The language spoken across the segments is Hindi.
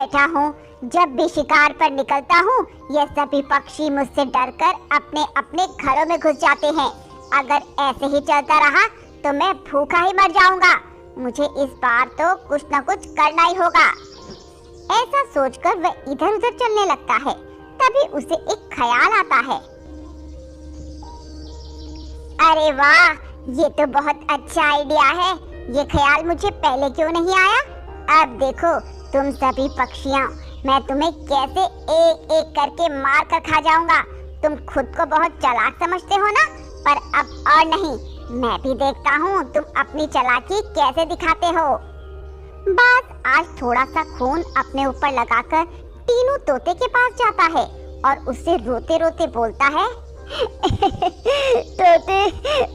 बैठा हूँ। जब भी शिकार पर निकलता हूँ ये सभी पक्षी मुझसे डरकर अपने अपने घरों में घुस जाते हैं। अगर ऐसे ही चलता रहा तो मैं भूखा ही मर जाऊंगा। मुझे इस बार तो कुछ न कुछ करना ही होगा। ऐसा सोचकर वह इधर उधर चलने लगता है। तभी उसे एक ख्याल आता है। अरे वाह, ये तो बहुत अच्छा आइडिया है। ये ख्याल मुझे पहले क्यों नहीं आया? अब देखो तुम सभी पक्षियाँ, मैं तुम्हें कैसे एक एक करके मार कर खा जाऊंगा। तुम खुद को बहुत चालाक समझते हो ना, पर अब और नहीं। मैं भी देखता हूँ तुम अपनी चालाकी कैसे दिखाते हो। बाज आज थोड़ा सा खून अपने ऊपर लगाकर टीनू तोते के पास जाता है और उससे रोते रोते बोलता है, तोते,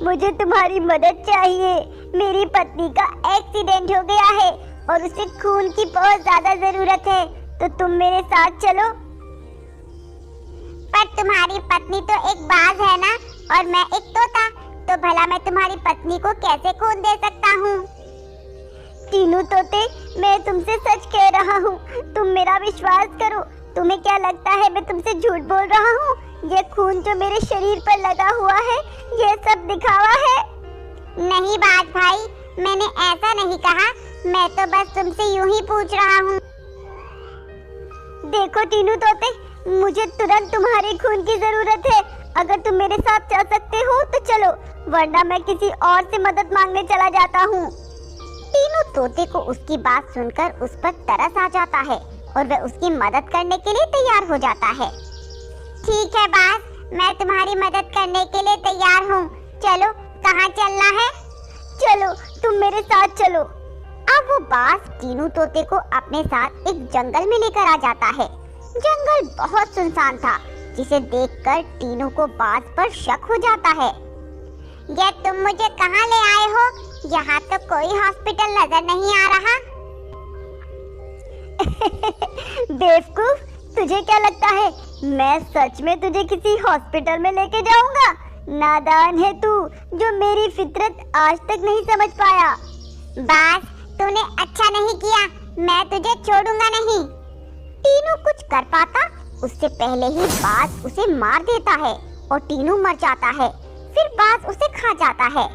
मुझे तुम्हारी मदद चाहिए। मेरी पत्नी का एक्सीडेंट हो गया है और उसे खून की बहुत ज्यादा जरूरत है, तो तुम मेरे साथ चलो। पर तुम्हारी पत्नी तो एक बाज है ना, और मैं एक तोता, तो भला मैं तुम्हारी पत्नी को कैसे खून दे सकता हूँ? तीनों तोते, मैं तुमसे सच कह रहा हूँ, तुम मेरा विश्वास करो। तुम्हें क्या लगता है मैं तुमसे झूठ बोल रहा हूँ? ये खून जो मेरे शरीर पर लगा हुआ है ये सब दिखावा है। नहीं बाज भाई, मैंने ऐसा नहीं कहा। मैं तो बस तुमसे यूं ही पूछ रहा हूँ। देखो तीनों तोते, मुझे तुरंत तुम्हारे खून की जरूरत है। अगर तुम मेरे साथ चल सकते हो तो चलो, वरना मैं किसी और से मदद मांगने चला जाता हूँ। तीनों तोते को उसकी बात सुनकर उस पर तरस आ जाता है और वह उसकी मदद करने के लिए तैयार हो जाता है। ठीक है बाज, मैं तुम्हारी मदद करने के लिए तैयार हूँ। चलो, कहाँ चलना है? चलो, तुम मेरे साथ चलो। अब वो बाज तीनों तोते को अपने साथ एक जंगल में लेकर आ जाता है। जंगल बहुत सुनसान था, जिसे देखकर तीनों को बाज पर शक हो जाता है। ये तुम मुझे कहाँ ले आए हो? यहाँ तो कोई हॉस्पिटल नजर नहीं आ रहा। बेवकूफ, तुझे क्या लगता है मैं सच में तुझे किसी हॉस्पिटल में लेके जाऊंगा? नादान है तू, जो मेरी फितरत आज तक नहीं समझ पाया। बाज, तूने अच्छा नहीं किया, मैं तुझे छोड़ूंगा नहीं। टीनू कुछ कर पाता उससे पहले ही बाज उसे मार देता है और टीनू मर जाता है। फिर बाज उसे खा जाता है।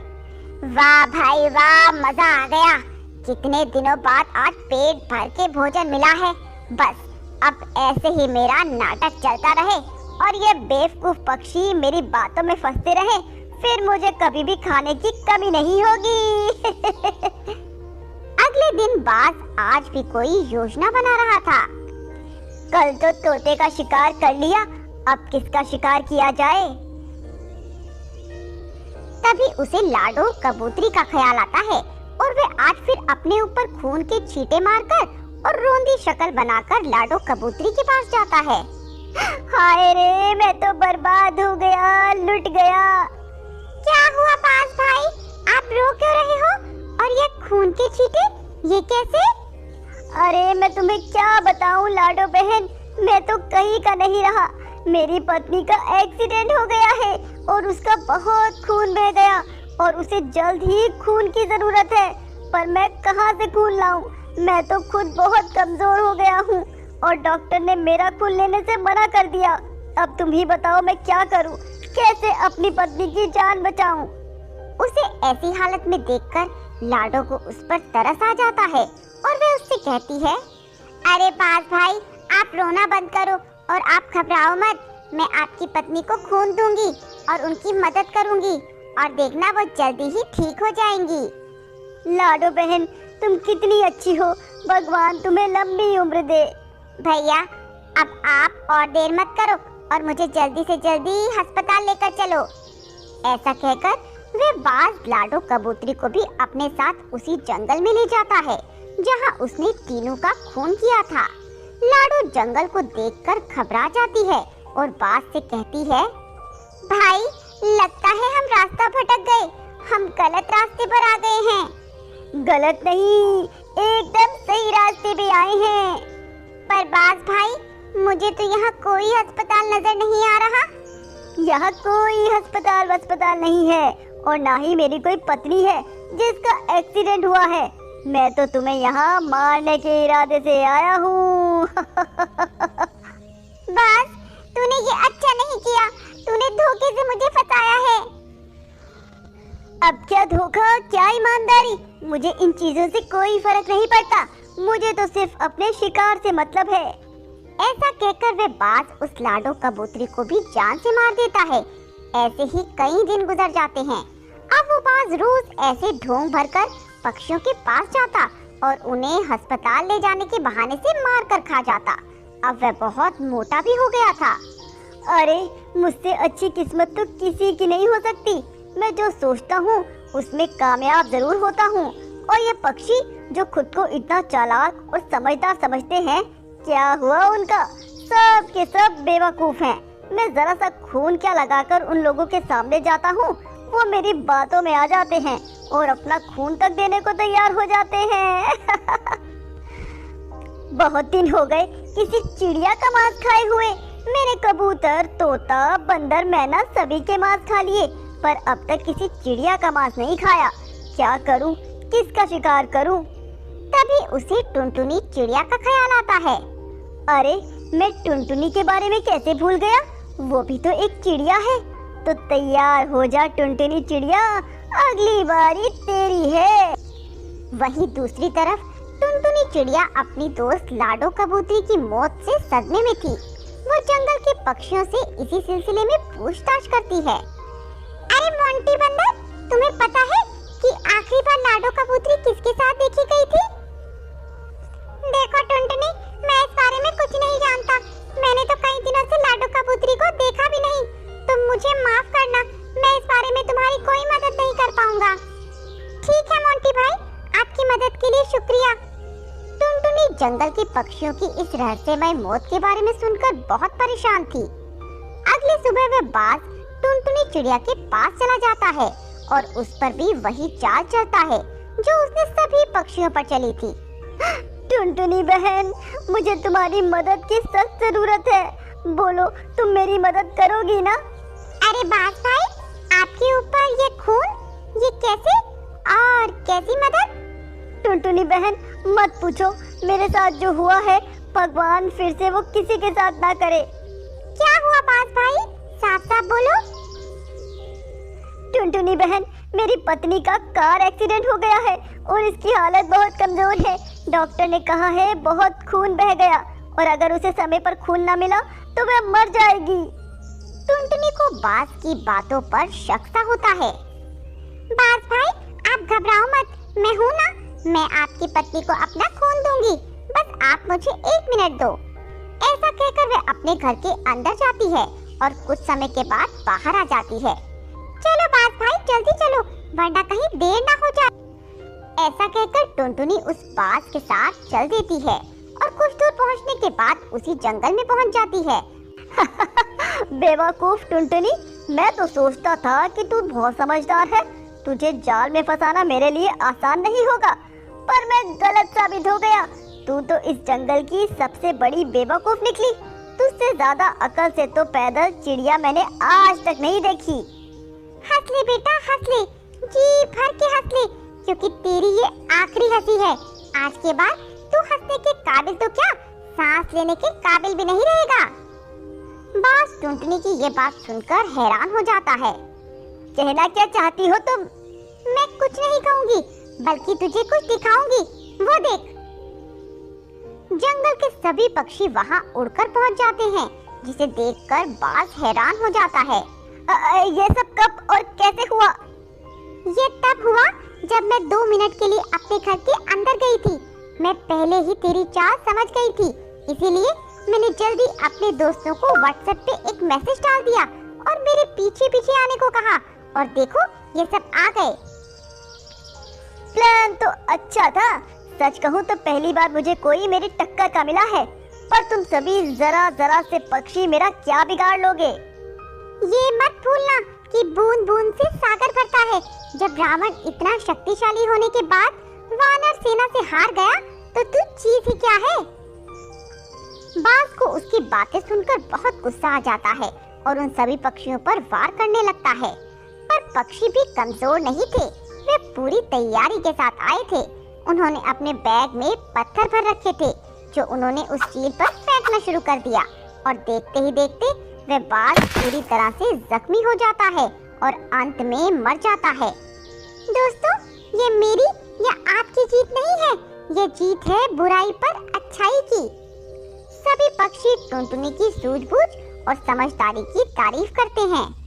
वाह भाई वाह, मजा आ गया। कितने दिनों बाद आज पेट भर के भोजन मिला है। बस अब ऐसे ही मेरा नाटक चलता रहे और ये बेवकूफ पक्षी मेरी बातों में फंसते रहे, फिर मुझे कभी भी खाने की कमी नहीं होगी। अगले दिन बाज आज भी कोई योजना बना रहा था। कल तो तोते का शिकार कर लिया, अब किसका शिकार किया जाए? तभी उसे लाडो कबूतरी का ख्याल आता है और वह आज फिर अपने ऊपर खून के छींटे मारकर और रोंदी शक्ल बनाकर लाडो कबूतरी के पास जाता है। हाय रे, मैं तो बर्बाद हो गया, लुट गया। क्या हुआ बाज भाई, आप रो क्यों रहे हो? और ये खून के छींटे, ये कैसे? अरे मैं तुम्हें क्या बताऊं लाडो बहन, मैं तो कहीं का नहीं रहा। मेरी पत्नी का एक्सीडेंट हो गया है और उसका बहुत खून बह गया और उसे जल्द ही खून की जरूरत है, पर मैं कहां से खून लाऊं? मैं तो खुद बहुत कमजोर हो गया हूं और डॉक्टर ने मेरा खून लेने से मना कर दिया। अब तुम ही बताओ मैं क्या करूं, कैसे अपनी पत्नी की जान बचाऊं? उसे ऐसी हालत में देखकर लाडो को उस पर तरस आ जाता है और वह उससे कहती है, अरे बाज भाई, आप रोना बंद करो और आप घबराओ मत। मैं आपकी पत्नी को खून दूंगी और उनकी मदद करूंगी और देखना वो जल्दी ही ठीक हो जाएंगी। लाडो बहन, तुम कितनी अच्छी हो, भगवान तुम्हें लंबी उम्र दे। भैया, अब आप और देर मत करो और मुझे जल्दी से जल्दी अस्पताल लेकर चलो। ऐसा कहकर वे बाज लाडो कबूतरी को भी अपने साथ उसी जंगल में ले जाता है जहां उसने तीनों का खून किया था। लाडो जंगल को देखकर घबरा जाती है और बाज से कहती है, भाई लगता है हम रास्ता भटक गए, हम गलत रास्ते पर आ गए हैं। गलत नहीं, एकदम सही रास्ते पे आए हैं। पर बाज भाई, मुझे तो यहाँ कोई अस्पताल नजर नहीं आ रहा। यहाँ कोई अस्पताल नहीं है और ना ही मेरी कोई पत्नी है जिसका एक्सीडेंट हुआ है। मैं तो तुम्हें यहाँ मारने के इरादे से आया हूँ। बस तूने ये अच्छा नहीं किया, तूने धोखे से मुझे फंसाया है। अब क्या धोखा क्या ईमानदारी, मुझे इन चीजों से कोई फर्क नहीं पड़ता, मुझे तो सिर्फ अपने शिकार से मतलब है। ऐसा कहकर वह बाज उस लाडो कबूतरी को भी जान से मार देता है। ऐसे ही कई दिन गुजर जाते हैं। अब वो बाज रोज ऐसे ढोंग भरकर पक्षियों के पास जाता और उन्हें अस्पताल ले जाने के बहाने से मार कर खा जाता। अब वह बहुत मोटा भी हो गया था। अरे मुझसे अच्छी किस्मत तो किसी की नहीं हो सकती। मैं जो सोचता हूँ उसमें कामयाब जरूर होता हूँ। और ये पक्षी जो खुद को इतना चालाक और समझदार समझते हैं, क्या हुआ उनका? सब के सब बेवकूफ हैं। मैं जरा सा खून क्या लगाकर उन लोगों के सामने जाता हूँ, वो मेरी बातों में आ जाते हैं और अपना खून तक देने को तैयार हो जाते हैं। बहुत दिन हो गए किसी चिड़िया का मांस खाए हुए। मेरे कबूतर, तोता, बंदर, मैना सभी के मांस खा लिए, पर अब तक किसी चिड़िया का मांस नहीं खाया। क्या करूं, किसका शिकार करूं? तभी उसे टुनटुनी चिड़िया का ख्याल आता है। अरे मैं टुनटुनी के बारे में कैसे भूल गया, वो भी तो एक चिड़िया है। तो तैयार हो जा टुनटुनी चिड़िया, अगली बारी तेरी है। वहीं दूसरी तरफ टुनटुनी चिड़िया अपनी दोस्त लाडो कबूतरी की मौत से सदमे में थी। वो जंगल के पक्षियों से इसी सिलसिले में पूछताछ करती है। अरे मोंटी बंदर, तुम्हें पता है कि आखिरी बार लाडो कबूतरी किसके साथ देखी गई थी? देखो टुनटुनी, मैं इस बारे में कुछ नहीं जानता। मैंने तो कई दिनों से लाडो कबूतरी को देखा भी नहीं। तुम मुझे माफ करना, मैं इस बारे में तुम्हारी कोई मदद नहीं कर पाऊंगा। ठीक है मोंटी भाई, आपकी मदद के लिए शुक्रिया। टुनटुनी जंगल के पक्षियों की इस रहस्यमय मौत के बारे में सुनकर बहुत परेशान थी। अगली सुबह वह बाज टुनटुनी चिड़िया के पास चला जाता है और उस पर भी वही चाल चलता है जो उसने सभी पक्षियों पर चली थी। टुनटुनी बहन, मुझे तुम्हारी मदद की सख्त जरूरत है। बोलो, तुम मेरी मदद करोगी ना? अरे बाज भाई, आपके ऊपर ये खून, ये कैसे और कैसी मदद? टुनटुनी बहन मत पूछो, मेरे साथ जो हुआ है भगवान फिर से वो किसी के साथ ना करे। क्या हुआ बाज भाई, साफ साफ बोलो। टुनटुनी बहन, मेरी पत्नी का कार एक्सीडेंट हो गया है और इसकी हालत बहुत कमजोर है। डॉक्टर ने कहा है बहुत खून बह गया और अगर उसे समय पर खून ना मिला तो वह मर जाएगी। टुनटुनी को बाज की बातों पर शक सा होता है। बाज भाई, आप घबराओ मत, मैं हूँ ना, मैं आपकी पत्नी को अपना खून दूंगी। बस आप मुझे 1 मिनट दो। ऐसा कहकर वह अपने घर के अंदर जाती है और कुछ समय के बाद बाहर आ जाती है। चलो बाज भाई, जल्दी चलो, वरना कहीं देर ना हो जाए। ऐसा कहकर टुनटुनी उस बाज के साथ चल देती है और कुछ दूर पहुंचने के बाद उसी जंगल में पहुंच जाती है। बेवकूफ टुनटुनी, मैं तो सोचता था कि तू बहुत समझदार है। तुझे जाल में फंसाना मेरे लिए आसान नहीं होगा, पर मैं गलत साबित हो गया। तू तो इस जंगल की सबसे बड़ी बेवकूफ निकली। तुझसे ज्यादा अकल से तो पैदल चिड़िया मैंने आज तक नहीं देखी। हंस ले बेटा, हंस ले, जी भर के हंस ले, क्योंकि तेरी ये आखिरी हंसी है। आज के बाद तू हंसने के काबिल तो क्या, सांस लेने के काबिल भी नहीं रहेगा। बाज टुनटुनी की ये बात सुनकर हैरान हो जाता है। कहना क्या चाहती हो तुम? मैं कुछ नहीं कहूँगी, बल्कि तुझे कुछ दिखाऊंगी, वो देख। जंगल के सभी पक्षी वहाँ उड़कर पहुँच जाते हैं, जिसे देखकर बाज हैरान हो जाता है। ये सब कब और कैसे हुआ? ये तब हुआ जब मैं 2 मिनट के लिए अपने घर के अंदर गई थी। मैं पहले ही तेरी चाल समझ गई थी, इसीलिए मैंने जल्दी अपने दोस्तों को व्हाट्सएप पे एक मैसेज डाल दिया और मेरे पीछे पीछे आने को कहा, और देखो ये सब आ गए। प्लान तो अच्छा था। सच कहूँ तो पहली बार मुझे कोई मेरी टक्कर का मिला है, पर तुम सभी जरा जरा से पक्षी मेरा क्या बिगाड़ लोगे। ये मत भूलना कि बूंद बूंद से सागर भरता है। जब रावण इतना शक्तिशाली होने के बाद वानर सेना से हार गया, तो तू चीज ही क्या है। बाज को उसकी बातें सुनकर बहुत गुस्सा आ जाता है और उन सभी पक्षियों पर वार करने लगता है। पर पक्षी भी कमजोर नहीं थे, वे पूरी तैयारी के साथ आए थे। उन्होंने अपने बैग में पत्थर भर रखे थे, जो उन्होंने उस चील पर फेंकना शुरू कर दिया और देखते ही देखते वह बाज पूरी तरह से जख्मी हो जाता है और अंत में मर जाता है। दोस्तों, ये मेरी या आपकी जीत नहीं है, ये जीत है बुराई पर अच्छाई की। सभी पक्षी टुनटुनी की सूझबूझ और समझदारी की तारीफ करते हैं।